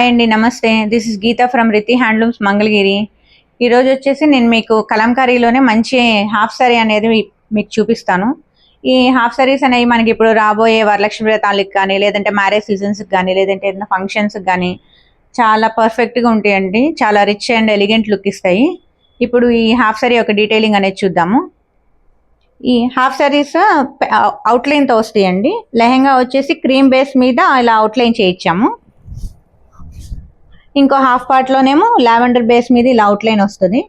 Hi అండి, నమస్తే. This is Geetha from Riti handlooms Mangalagiri. ఈరోజు వచ్చేసి నేను మీకు కలంకారీలోనే మంచి హాఫ్ సారీ అనేది మీకు చూపిస్తాను. ఈ హాఫ్ సారీస్ అనేవి మనకి ఇప్పుడు రాబోయే వరలక్ష్మి వ్రతాలకు కానీ, లేదంటే మ్యారేజ్ సీజన్స్కి కానీ, లేదంటే ఏదైనా ఫంక్షన్స్కి కానీ చాలా పర్ఫెక్ట్గా ఉంటాయండి. చాలా రిచ్ అండ్ ఎలిగెంట్ లుక్ ఇస్తాయి. ఇప్పుడు ఈ హాఫ్ సారీ ఒక డీటెయిలింగ్ అనేది చూద్దాము. ఈ హాఫ్ సారీస్ అవుట్లైన్తో వస్తాయండి. లెహెంగా వచ్చేసి క్రీమ్ బేస్ మీద ఇలా అవుట్లైన్ చేయించాము. ఇంకో హాఫ్ పార్ట్లోనేమో లావెండర్ బేస్ మీద ఇలా అవుట్లైన్ వస్తుంది.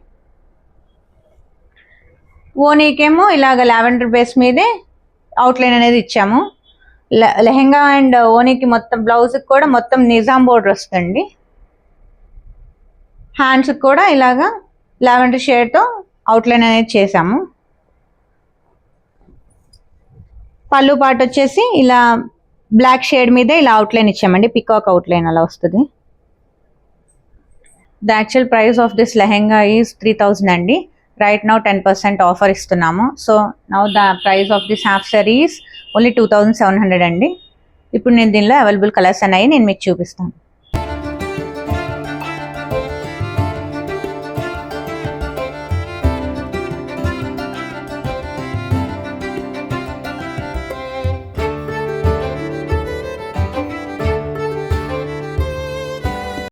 ఓనీకేమో ఇలాగ లావెండర్ బేస్ మీదే అవుట్లైన్ అనేది ఇచ్చాము. లెహెంగా అండ్ ఓనీకి మొత్తం బ్లౌజ్కి కూడా మొత్తం నిజాం బోర్డర్ వస్తుంది. హ్యాండ్స్కి కూడా ఇలాగా లావెండర్ షేడ్తో అవుట్లైన్ అనేది చేసాము. పళ్ళు పార్ట్ వచ్చేసి ఇలా బ్లాక్ షేడ్ మీదే ఇలా అవుట్లైన్ ఇచ్చామండి. పికాక్ అవుట్లైన్ అలా వస్తుంది. The actual price of this lehenga is 3000 అండి. Right now 10% ఆఫర్ ఇస్తున్నాము. So now the price of this half sorry is only 2700 అండి. ఇప్పుడు నేను దీనిలో అవైలబుల్ కలర్స్ అనేవి నేను మీకు చూపిస్తాను.